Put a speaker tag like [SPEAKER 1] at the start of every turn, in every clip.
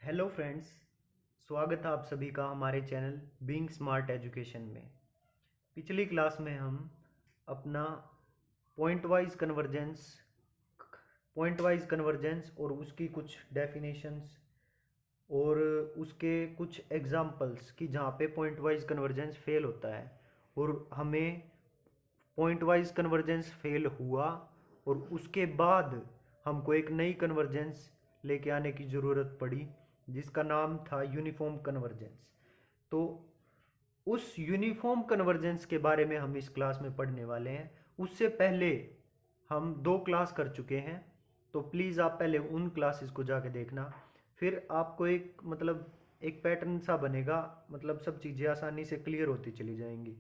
[SPEAKER 1] Hello friends, स्वागत है आप सभी का हमारे चैनल बीइंग स्मार्ट एजुकेशन में। पिछली क्लास में हम अपना पॉइंट वाइज कन्वर्जेंस और उसकी कुछ डेफिनेशंस और उसके कुछ एग्जांपल्स की जहाँ पे पॉइंट वाइज कन्वर्जेंस फेल होता है और हमें पॉइंट वाइज कन्वर्जेंस फेल हुआ और उसके बाद हमको एक नई कन्वर्जेंस लेके आने की ज़रूरत पड़ी जिसका नाम था यूनिफॉर्म कन्वर्जेंस। तो उस यूनिफॉर्म कन्वर्जेंस के बारे में हम इस क्लास में पढ़ने वाले हैं। उससे पहले हम 2 क्लास कर चुके हैं, तो प्लीज़ आप पहले उन क्लासेस को जाके देखना। फिर आपको एक पैटर्न सा बनेगा, मतलब सब चीज़ें आसानी से क्लियर होती चली जाएंगी।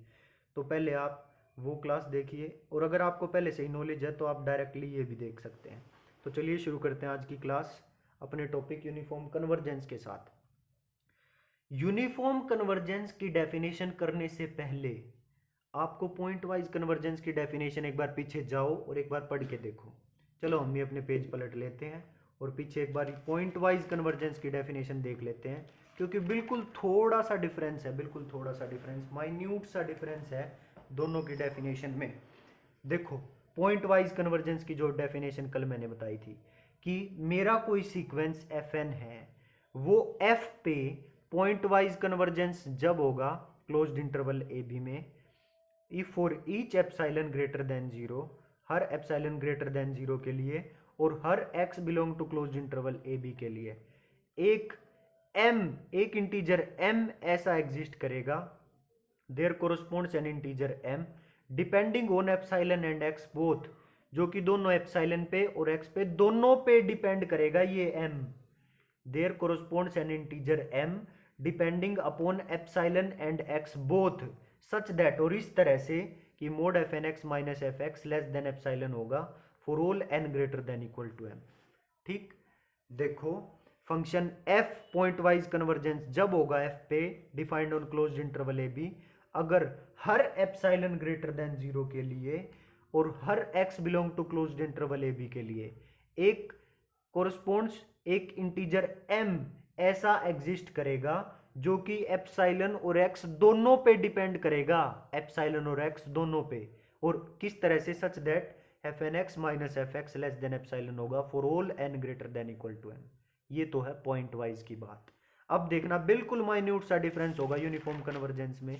[SPEAKER 1] तो पहले आप वो क्लास देखिए और अगर आपको पहले से ही नॉलेज है तो आप डायरेक्टली ये भी देख सकते हैं। तो चलिए शुरू करते हैं आज की क्लास अपने टॉपिक यूनिफॉर्म कन्वर्जेंस के साथ। यूनिफॉर्म कन्वर्जेंस की डेफिनेशन करने से पहले आपको पॉइंट वाइज कन्वर्जेंस की डेफिनेशन एक बार पीछे जाओ और एक बार पढ़ के देखो। चलो हम भी अपने पेज पलट लेते हैं और पीछे एक बार पॉइंट वाइज कन्वर्जेंस की डेफिनेशन देख लेते हैं, क्योंकि बिल्कुल थोड़ा सा डिफरेंस है, बिल्कुल थोड़ा सा डिफरेंस, माइन्यूट सा डिफरेंस है दोनों की डेफिनेशन में। देखो, पॉइंट वाइज कन्वर्जेंस की जो डेफिनेशन कल मैंने बताई थी कि मेरा कोई सीक्वेंस एफ एन है, वो एफ पे पॉइंट वाइज कन्वर्जेंस जब होगा क्लोज्ड इंटरवल ए बी में, if for each epsilon greater than zero, हर एप्साइलन ग्रेटर देन जीरो के लिए और हर X belong to closed interval A B के लिए एक एक इंटीजर m ऐसा एग्जिस्ट करेगा, there corresponds an integer m depending on epsilon and x both, जो कि दोनों एप्साइलन पे और x पे दोनों पे डिपेंड करेगा ये m। There corresponds an integer m depending upon epsilon and x both such that, और इस तरह से कि mod F N x minus F X less than epsilon होगा for all n greater than equal to m। ठीक, देखो function f point wise convergence जब होगा f पे defined on closed interval A B, अगर हर एप्साइलन ग्रेटर देन जीरो के लिए और हर x belong to closed interval A B के लिए एक कोरस्पोंड्स एक इंटीजर m ऐसा एग्जिस्ट करेगा जो कि एप्साइलन और x दोनों पे डिपेंड करेगा, एप्साइलन और x दोनों पे। और किस तरह से, such that F N x minus F X less than epsilon होगा for all n greater than equal to m। ये तो है पॉइंट वाइज की बात। अब देखना बिल्कुल माइन्यूट सा डिफरेंस होगा यूनिफॉर्म कन्वर्जेंस में।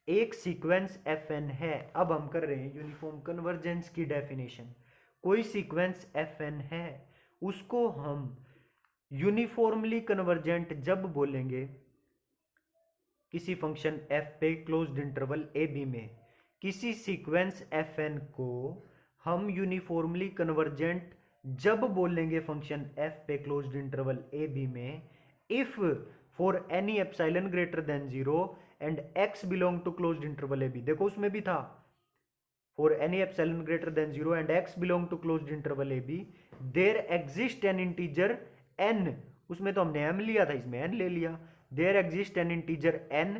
[SPEAKER 1] एक सीक्वेंस एफ एन है, अब हम कर रहे हैं यूनिफॉर्म कन्वर्जेंस की डेफिनेशन। कोई सीक्वेंस एफ एन है, उसको हम यूनिफॉर्मली कन्वर्जेंट जब बोलेंगे किसी फंक्शन एफ पे क्लोज्ड इंटरवल ए बी में, किसी सीक्वेंस एफ एन को हम यूनिफॉर्मली कन्वर्जेंट जब बोलेंगे फंक्शन एफ पे क्लोज्ड इंटरवल ए बी में, if for any epsilon greater than zero and x belong to closed interval A b. देखो उसमें भी था for any epsilon greater than zero and x belong to closed interval A b there exist an integer n, उसमें तो हमने m लिया था, इसमें n ले लिया। There exist an integer n,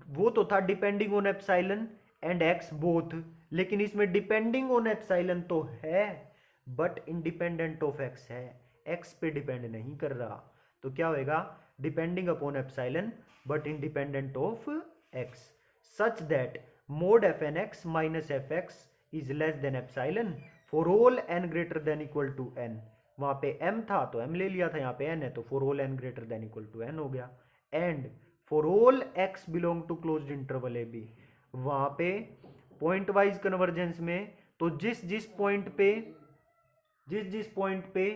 [SPEAKER 1] वो तो था depending on epsilon and x both, लेकिन इसमें डिपेंडिंग ऑन एप्सिलॉन तो है बट इंडिपेंडेंट ऑफ x है, x पे डिपेंड नहीं कर रहा। तो क्या होएगा, depending upon epsilon but independent of x such that mod f N x minus F x is less than epsilon for all n greater than equal to n। वहां पे m था तो m ले लिया था, यहाँ पे n है तो for all n greater than equal to n हो गया। And for all x belong to closed interval A b, वहां पे पॉइंट वाइज कन्वर्जेंस में तो जिस जिस पॉइंट पे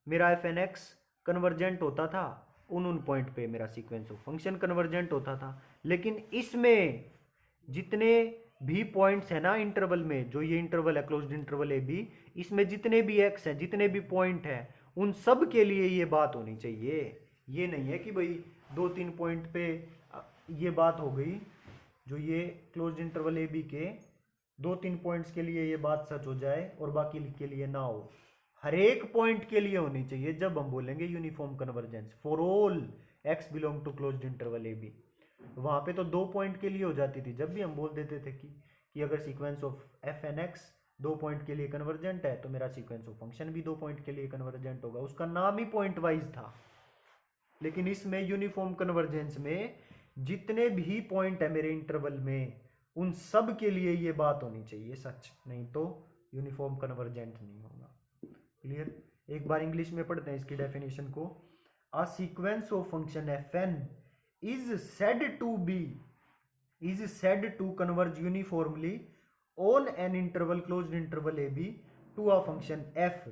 [SPEAKER 1] मेरा एफ एन एक्स कन्वर्जेंट होता था उन पॉइंट पे मेरा सीक्वेंस ऑफ फंक्शन कन्वर्जेंट होता था। लेकिन इसमें जितने भी पॉइंट्स है ना इंटरवल में, जो ये इंटरवल है क्लोज्ड इंटरवल ए बी, इसमें जितने भी एक्स हैं, जितने भी पॉइंट हैं, उन सब के लिए ये बात होनी चाहिए। ये नहीं है कि भाई 2-3 पॉइंट पे ये बात हो गई, जो ये क्लोज्ड इंटरवल ए बी के 2-3 पॉइंट्स के लिए ये बात सच हो जाए और बाकी के लिए ना हो। हर एक पॉइंट के लिए होनी चाहिए जब हम बोलेंगे uniform convergence for all x belong to closed interval A b. वहां पे तो 2 पॉइंट के लिए हो जाती थी, जब भी हम बोल देते थे कि अगर sequence of f N x 2 point के लिए कन्वर्जेंट है तो मेरा सीक्वेंस ऑफ फंक्शन भी 2 पॉइंट के लिए कन्वर्जेंट होगा, उसका नाम ही पॉइंट वाइज था। लेकिन इसमें यूनिफॉर्म कन्वर्जेंस में जितने भी पॉइंट है मेरे इंटरवल में उन सब के लिए ये बात होनी चाहिए सच, नहीं तो यूनिफॉर्म कन्वर्जेंट नहीं होगा। क्लियर? एक बार इंग्लिश में पढ़ते हैं इसकी डेफिनेशन को। A sequence of function f n is said to converge uniformly on an interval closed interval ab to a function f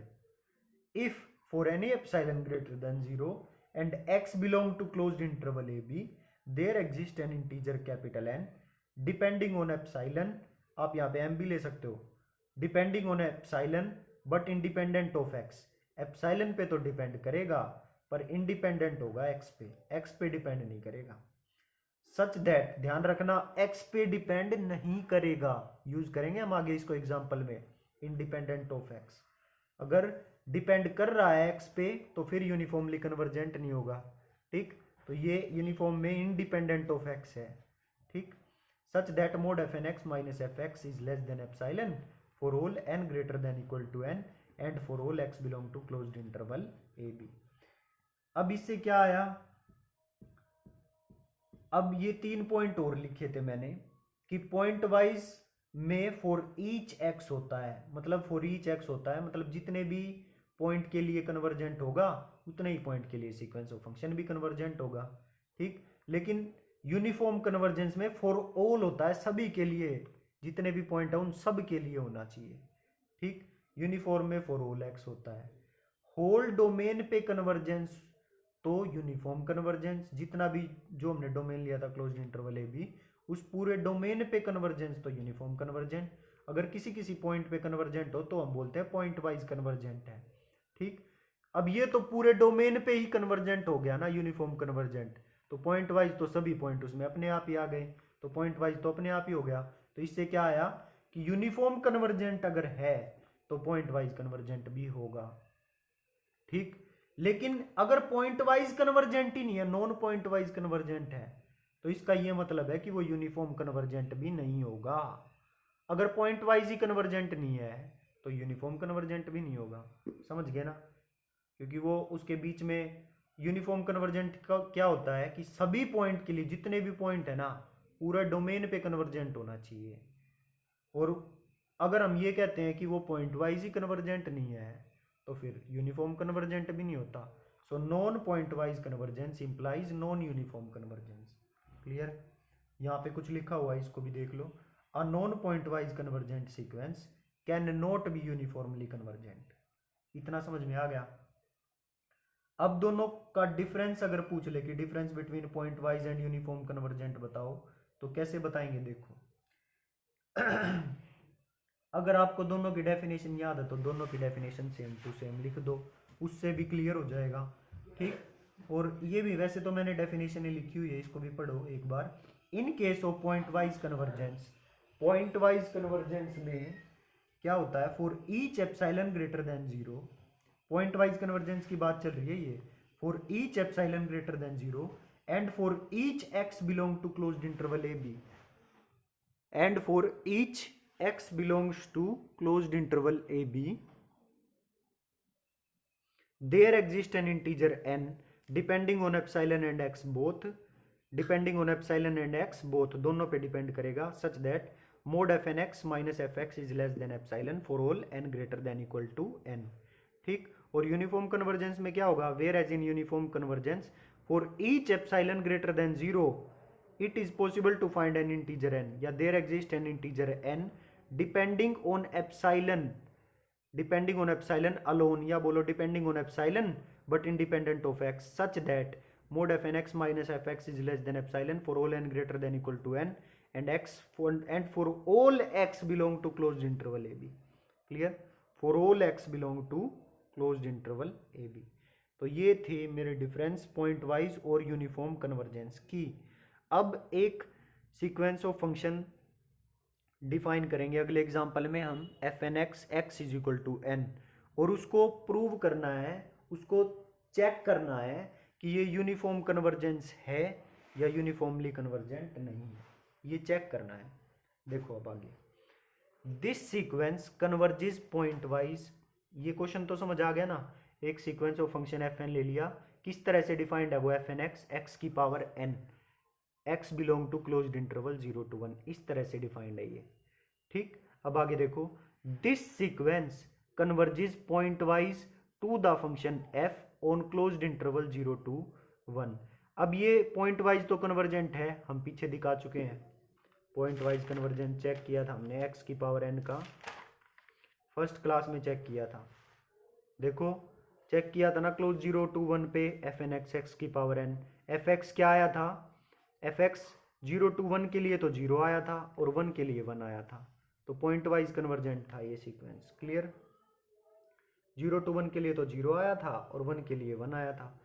[SPEAKER 1] if for any epsilon greater than 0 and x belong to closed interval ab there exists an integer capital N depending on epsilon, आप यहाँ पे m भी ले सकते हो, depending on epsilon but independent of x, epsilon पे तो depend करेगा पर इंडिपेंडेंट होगा x पे डिपेंड नहीं करेगा। सच दैट, ध्यान रखना, x पे डिपेंड नहीं करेगा, यूज करेंगे हम आगे इसको एग्जांपल में, इंडिपेंडेंट ऑफ x। अगर डिपेंड कर रहा है x पे तो फिर यूनिफॉर्मली कन्वर्जेंट नहीं होगा। ठीक, तो ये यूनिफॉर्म में इंडिपेंडेंट ऑफ x है। ठीक, such that mod F N x minus F x is less than epsilon for all n greater than equal to n and for all x belong to closed interval A b. अब इससे क्या आया, अब ये 3 point और लिखे थे मैंने कि पॉइंट वाइज में फॉर ईच एक्स होता है, मतलब फॉर ईच एक्स होता है मतलब जितने भी पॉइंट के लिए कन्वर्जेंट होगा उतने ही पॉइंट के लिए सीक्वेंस ऑफ फंक्शन भी कन्वर्जेंट होगा। ठीक, लेकिन यूनिफॉर्म कन्वर्जेंस में फॉर ऑल होता है, सभी के लिए, जितने भी पॉइंट है उन सब के लिए होना चाहिए। ठीक, यूनिफॉर्म में फॉर ऑल एक्स होता है। होल डोमेन पे कन्वर्जेंस तो यूनिफॉर्म कन्वर्जेंस, जितना भी जो हमने डोमेन लिया था क्लोज्ड इंटरवल ए बी, उस पूरे डोमेन पे कन्वर्जेंस तो यूनिफॉर्म कन्वर्जेंट। अगर किसी किसी पॉइंट पे कन्वर्जेंट हो तो हम बोलते हैं पॉइंट वाइज कन्वर्जेंट है। ठीक, अब ये तो पूरे डोमेन पे ही कन्वर्जेंट हो गया ना यूनिफॉर्म कन्वर्जेंट, तो पॉइंट वाइज तो सभी पॉइंट उसमें अपने आप ही आ गए, तो पॉइंट वाइज तो अपने आप ही हो गया। तो इससे क्या आया कि यूनिफॉर्म कन्वर्जेंट अगर है तो पॉइंट वाइज कन्वर्जेंट भी होगा। ठीक, लेकिन अगर पॉइंट वाइज कन्वर्जेंट ही नहीं है, नॉन पॉइंट वाइज कन्वर्जेंट है, तो इसका यह मतलब है कि वो यूनिफॉर्म कन्वर्जेंट भी नहीं होगा। अगर पॉइंट वाइज ही कन्वर्जेंट नहीं है तो यूनिफॉर्म कन्वर्जेंट भी नहीं होगा। समझ गए ना? क्योंकि वो उसके बीच में यूनिफॉर्म कन्वर्जेंट का क्या होता है कि सभी पॉइंट के लिए, जितने भी पॉइंट है ना, पूरा डोमेन पे कन्वर्जेंट होना चाहिए। और अगर हम ये कहते हैं कि वो पॉइंट वाइज ही कन्वर्जेंट नहीं है तो फिर यूनिफॉर्म कन्वर्जेंट भी नहीं होता। So non point wise convergence implies non uniform convergence. Clear? यहाँ पे कुछ लिखा हुआ है, इसको भी देख लो। A non point wise convergent sequence can not be uniformly convergent. इतना समझ में आ गया? अब दोनों का डिफरेंस अगर पूछ ले कि difference between point wise and uniform convergent बताओ, तो कैसे बताएंगे? देखो अगर आपको दोनों की डेफिनेशन याद है तो दोनों की डेफिनेशन सेम टू सेम लिख दो, उससे भी क्लियर हो जाएगा। ठीक, और ये भी वैसे तो मैंने डेफिनेशन ही लिखी हुई है, इसको भी पढ़ो एक बार। In case of point wise convergence, point wise convergence में क्या होता है, for each epsilon greater than 0, point wise convergence की बात चल रही है ये, for each epsilon greater than 0 and for each X belong to closed interval A B and for each x belongs to closed interval ab there exists an integer n depending on epsilon and x both, depending on epsilon and x both दोनों पे depend करेगा, such that mod f n x minus f x is less than epsilon for all n greater than equal to n। ठीक, और uniform convergence में क्या होगा, whereas in uniform convergence for each epsilon greater than 0 it is possible to find an integer n, या there exists an integer n depending on epsilon alone, या बोलो depending on epsilon but independent of x, such that mod f n x minus f x is less than epsilon for all n greater than equal to n and for all x belong to closed interval ab। clear? for all x belong to closed interval ab। तो ये थे मेरे difference point wise और uniform convergence की। अब एक sequence of function define करेंगे अगले एग्जांपल में हम, f N x x is equal to n, और उसको प्रूव करना है, उसको चेक करना है कि ये यूनिफॉर्म कन्वर्जेंस है या यूनिफॉर्मली कन्वर्जेंट नहीं है, ये चेक करना है। देखो अब आगे, this sequence converges pointwise, ये क्वेश्चन तो समझ आ गया ना, एक sequence of function f n ले लिया, किस तरह से डिफाइंड है वो एफ एन एक्स, एक्स की power n, x belong to closed interval 0 to 1, इस तरह से डिफाइंड है ये। ठीक, अब आगे देखो, this sequence converges pointwise to the function f on closed interval 0 to 1। अब ये पॉइंट वाइज तो कन्वर्जेंट है, हम पीछे दिखा चुके हैं, पॉइंट वाइज कन्वर्जेंट चेक किया था हमने एक्स की पावर एन का, फर्स्ट क्लास में चेक किया था। देखो चेक किया था ना क्लोज 0 to 1 पे एफ एन एक्स एक्स की पावर एन, एफ एक्स क्या आया था, एफ एक्स 0 to 1 के लिए तो 0 आया था और 1 के लिए 1 आया था, तो पॉइंट वाइज कन्वर्जेंट था ये सीक्वेंस। क्लियर, 0 to 1 के लिए तो 0 आया था और 1 के लिए 1 आया था।